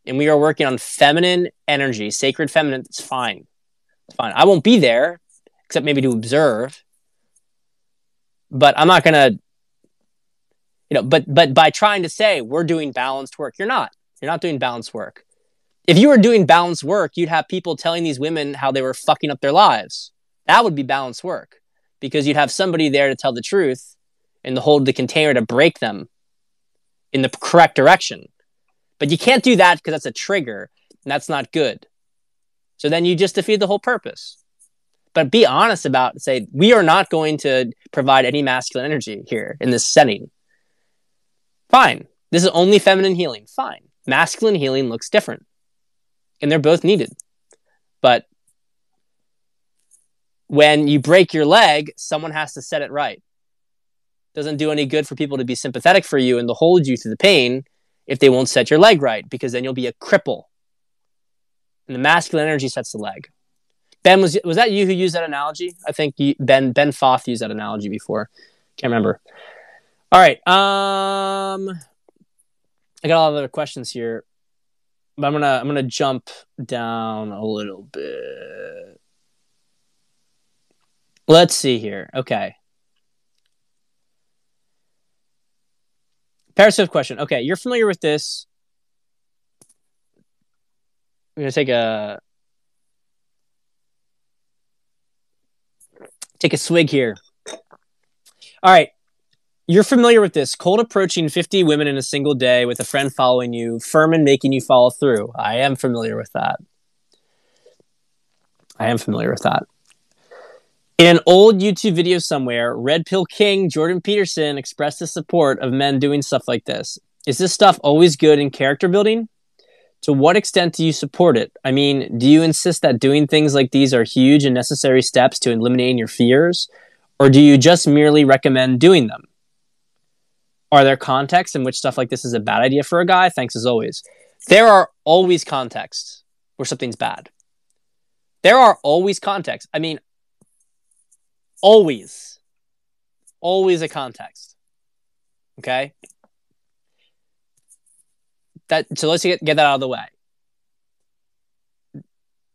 and we are working on feminine energy, sacred feminine, it's fine. It's fine. I won't be there except maybe to observe. But I'm not going to, but by trying to say we're doing balanced work, you're not. You're not doing balanced work. If you were doing balanced work, you'd have people telling these women how they were fucking up their lives. That would be balanced work because you'd have somebody there to tell the truth and to hold the container to break them in the correct direction. But you can't do that because that's a trigger and that's not good. So then you just defeat the whole purpose. But be honest about, say, we are not going to provide any masculine energy here in this setting. Fine. This is only feminine healing. Fine. Masculine healing looks different. And they're both needed. But when you break your leg, someone has to set it right. Doesn't do any good for people to be sympathetic for you and to hold you through the pain if they won't set your leg right, because then you'll be a cripple. And the masculine energy sets the leg. Ben, was that you who used that analogy? I think Ben Foth used that analogy before. Can't remember. All right. I got a lot of other questions here, but I'm gonna jump down a little bit. Let's see here. Okay. Periscope question. Okay, you're familiar with this. I'm gonna take a swig here. All right. You're familiar with this. Cold approaching 50 women in a single day with a friend following you, firm and making you follow through. I am familiar with that. In an old YouTube video somewhere, Red Pill King Jordan Peterson expressed his support of men doing stuff like this. Is this stuff always good in character building? To what extent do you support it? I mean, do you insist that doing things like these are huge and necessary steps to eliminating your fears? Or do you just merely recommend doing them? Are there contexts in which stuff like this is a bad idea for a guy? Thanks as always. There are always contexts where something's bad. There are always contexts. I mean, always. Always a context. Okay? So let's get that out of the way.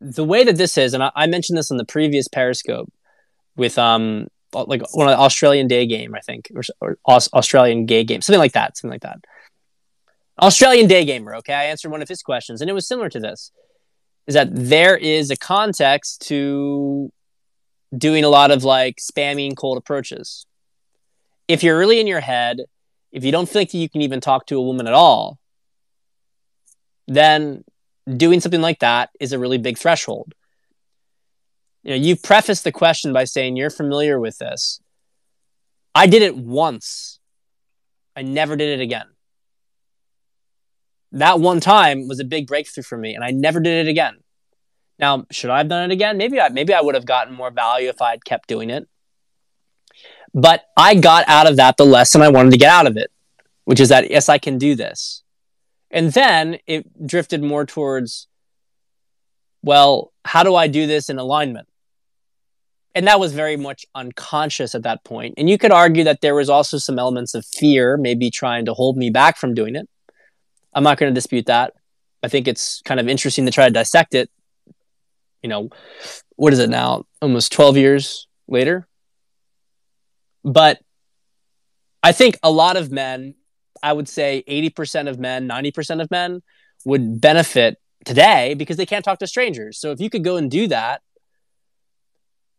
The way that this is, and I mentioned this in the previous Periscope with like one of the Australian Day Game, I think, or Australian Gay Game, something like that. Australian Day Gamer, okay? I answered one of his questions, and it was similar to this, is that there is a context to doing a lot of like spamming cold approaches. If you're really in your head, if you don't think that you can even talk to a woman at all, then doing something like that is a really big threshold. You know, you've prefaced the question by saying you're familiar with this. I did it once. I never did it again. That one time was a big breakthrough for me, and I never did it again. Now, should I have done it again? Maybe I would have gotten more value if I had kept doing it. But I got out of that the lesson I wanted to get out of it, which is that, yes, I can do this. And then it drifted more towards, well, how do I do this in alignment? And that was very much unconscious at that point. And you could argue that there was also some elements of fear, maybe trying to hold me back from doing it. I'm not going to dispute that. I think it's kind of interesting to try to dissect it. You know, what is it now? Almost 12 years later. But I think a lot of men, I would say 80% of men, 90% of men would benefit today because they can't talk to strangers. So if you could go and do that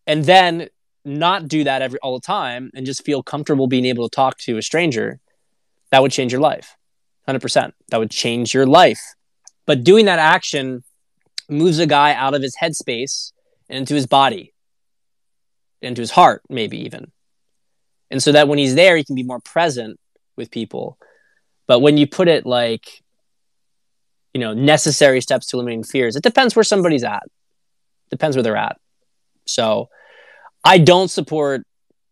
and then not do that all the time and just feel comfortable being able to talk to a stranger, that would change your life. 100%. That would change your life. But doing that action moves a guy out of his headspace and into his body, into his heart, maybe even. And so that when he's there, he can be more present with people. But when you put it like, you know, necessary steps to eliminating fears, it depends where somebody's at. Depends where they're at. So I don't support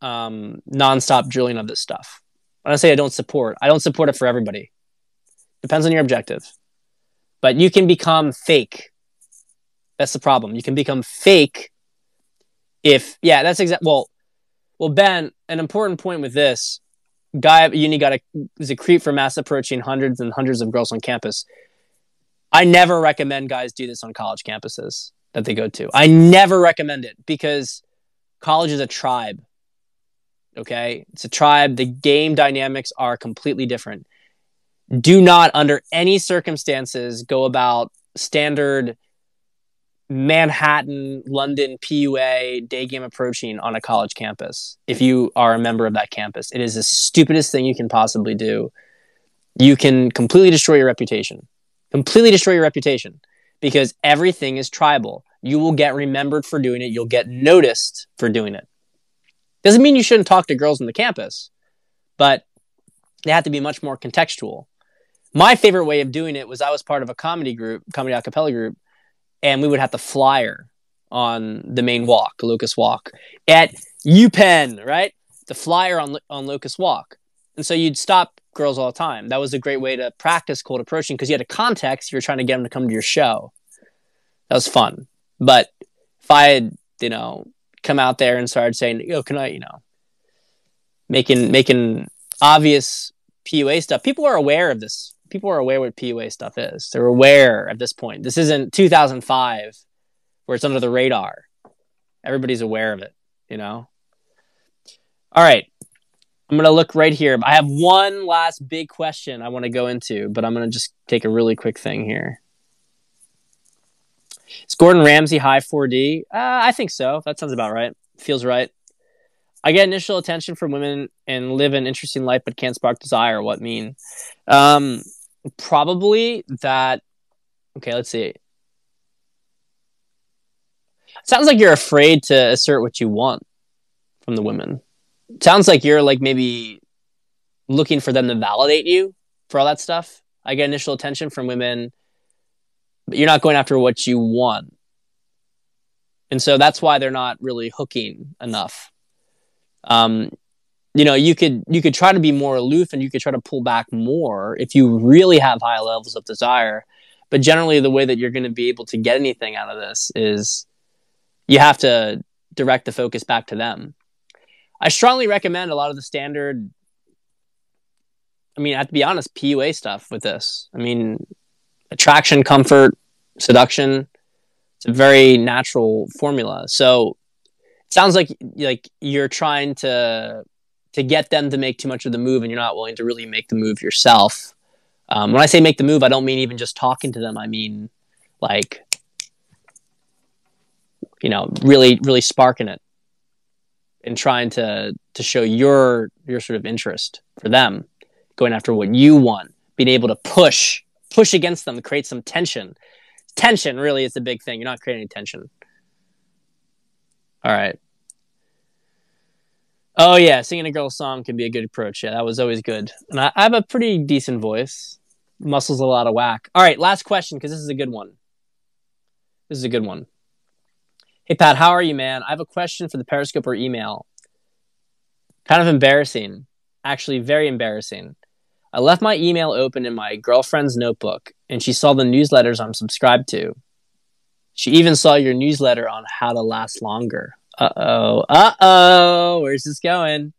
nonstop drilling of this stuff. When I say I don't support it for everybody. Depends on your objective. But you can become fake. That's the problem. You can become fake if, yeah, that's exactly, well, Ben, an important point with this, guy at uni is a creep for mass approaching hundreds and hundreds of girls on campus. I never recommend guys do this on college campuses that they go to. I never recommend it because college is a tribe. Okay? It's a tribe. The game dynamics are completely different. Do not, under any circumstances, go about standard Manhattan, London, PUA, day game approaching on a college campus. If you are a member of that campus, it is the stupidest thing you can possibly do. You can completely destroy your reputation. Completely destroy your reputation because everything is tribal. You will get remembered for doing it. You'll get noticed for doing it. Doesn't mean you shouldn't talk to girls on the campus, but they have to be much more contextual. My favorite way of doing it was I was part of a comedy a cappella group, and we would have the flyer on the main walk, Lucas Walk, at UPenn, right? the flyer on Locust Walk. And so you'd stop girls all the time. That was a great way to practice cold approaching because you had a context. You're trying to get them to come to your show. That was fun. But if I had, come out there and started saying, can I, making obvious PUA stuff, people are aware of this. People are aware what PUA stuff is. They're aware at this point. This isn't 2005 where it's under the radar. Everybody's aware of it, All right. I'm going to look right here. I have one last big question I want to go into, but I'm going to just take a really quick thing here. Is Gordon Ramsey high 4D? I think so. That sounds about right. Feels right. I get initial attention from women and live an interesting life, but can't spark desire. What mean? Probably that. Okay, let's see. Sounds like you're afraid to assert what you want from the women. Sounds like you're like maybe looking for them to validate you for all that stuff. I get initial attention from women, but you're not going after what you want. And so that's why they're not really hooking enough. You could try to be more aloof and you could try to pull back more if you really have high levels of desire. But generally the way that you're going to be able to get anything out of this is you have to direct the focus back to them. I strongly recommend a lot of the standard, I have to be honest, PUA stuff with this. Attraction, comfort, seduction. It's a very natural formula. So it sounds like you're trying to get them to make too much of the move and you're not willing to really make the move yourself. When I say make the move, I don't mean even just talking to them. I mean, really, really sparking it. And trying to show your sort of interest for them, going after what you want, being able to push against them, create some tension. Tension really is the big thing. You're not creating tension. All right. Oh yeah, singing a girl's song can be a good approach. Yeah, that was always good. And I have a pretty decent voice. Muscles a lot of whack. All right, last question because this is a good one. Hey, Pat, how are you, man? I have a question for the Periscope or email. Kind of embarrassing. Actually, very embarrassing. I left my email open in my girlfriend's notebook, and she saw the newsletters I'm subscribed to. She even saw your newsletter on how to last longer. Uh-oh. Where's this going?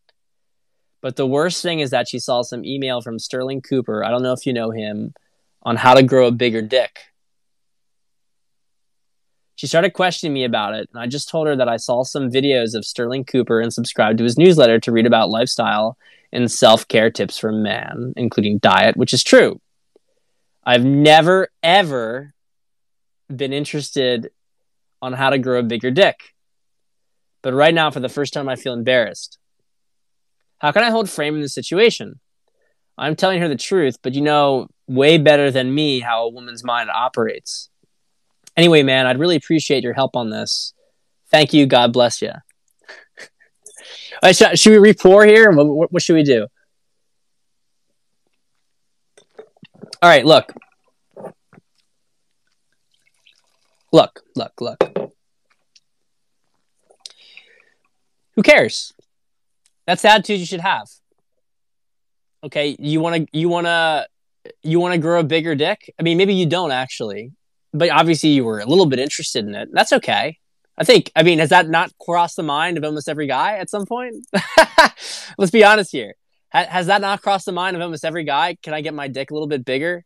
But the worst thing is that she saw some email from Sterling Cooper, I don't know if you know him, on how to grow a bigger dick. She started questioning me about it, and I just told her that I saw some videos of Sterling Cooper and subscribed to his newsletter to read about lifestyle and self-care tips for man, including diet, which is true. I've never, ever been interested on how to grow a bigger dick. But right now, for the first time, I feel embarrassed. How can I hold frame in this situation? I'm telling her the truth, but you know way better than me how a woman's mind operates. Anyway, man, I'd really appreciate your help on this. Thank you. God bless you. Should we re-pour here? What should we do? All right, look. Who cares? That's the attitude you should have. Okay, you wanna grow a bigger dick? I mean, maybe you don't actually, but obviously you were a little bit interested in it. That's okay. I mean, has that not crossed the mind of almost every guy at some point? Let's be honest here. Has that not crossed the mind of almost every guy? Can I get my dick a little bit bigger?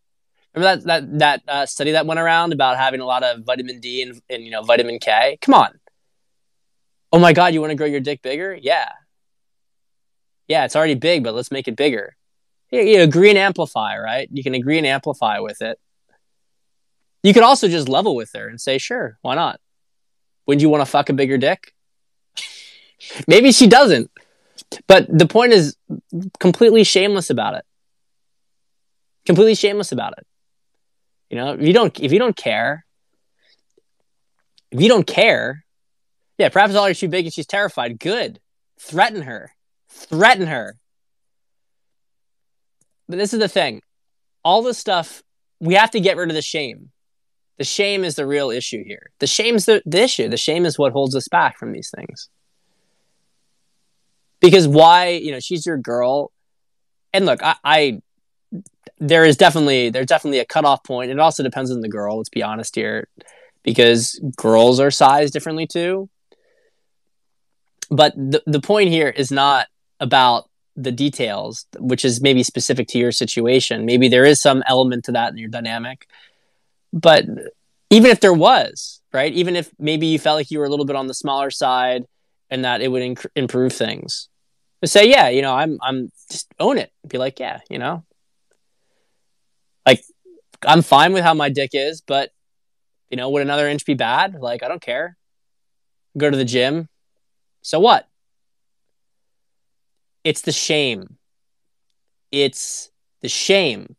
Remember that study that went around about having a lot of vitamin D and vitamin K? Come on. Oh my God, you want to grow your dick bigger? Yeah. Yeah, it's already big, but let's make it bigger. You agree and amplify, right? You can agree and amplify with it. You could also just level with her and say, sure, why not? Wouldn't you want to fuck a bigger dick? Maybe she doesn't. But the point is completely shameless about it. Completely shameless about it. If you don't care, yeah, perhaps all are too big and she's terrified. Good. Threaten her. But this is the thing. All this stuff, we have to get rid of the shame. The shame is the real issue here. The shame's the issue. The shame is what holds us back from these things. Because why, she's your girl. And look, I there's definitely a cutoff point. It also depends on the girl. Let's be honest here, because girls are sized differently too. But the point here is not about the details, which is maybe specific to your situation. Maybe there is some element to that in your dynamic. But even if there was, right? Even if maybe you felt like you were a little bit on the smaller side and that it would improve things. Just say, yeah, I'm just own it. Be like, yeah, like I'm fine with how my dick is, but would another inch be bad? Like, I don't care. Go to the gym. So what? It's the shame. It's the shame.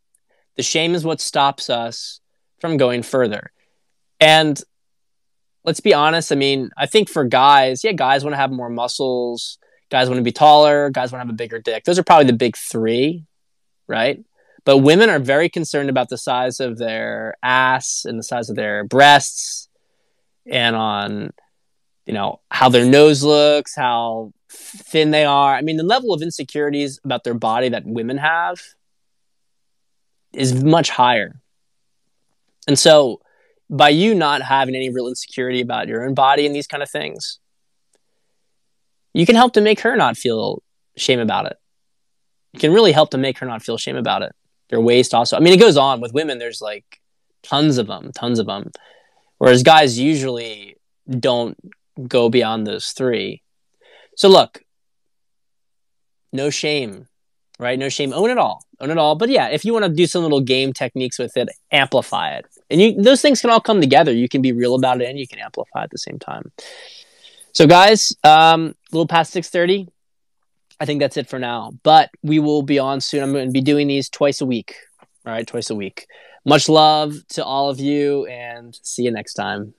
The shame is what stops us from going further. And let's be honest. I mean, I think for guys, guys want to have more muscles. Guys want to be taller. Guys want to have a bigger dick. Those are probably the big three, right? But women are very concerned about the size of their ass and the size of their breasts and on, how their nose looks, how thin they are. I mean, the level of insecurities about their body that women have is much higher. And so by you not having any real insecurity about your own body and these kind of things, you can help to make her not feel shame about it. You can really help to make her not feel shame about it. Their waist also. I mean, it goes on with women. There's like tons of them. Whereas guys usually don't go beyond those three. So look, no shame, right? No shame. Own it all. But yeah, if you want to do some little game techniques with it, amplify it. And those things can all come together. You can be real about it and you can amplify at the same time. So guys, a little past 6:30. I think that's it for now. But we will be on soon. I'm going to be doing these twice a week. All right, twice a week. Much love to all of you and see you next time.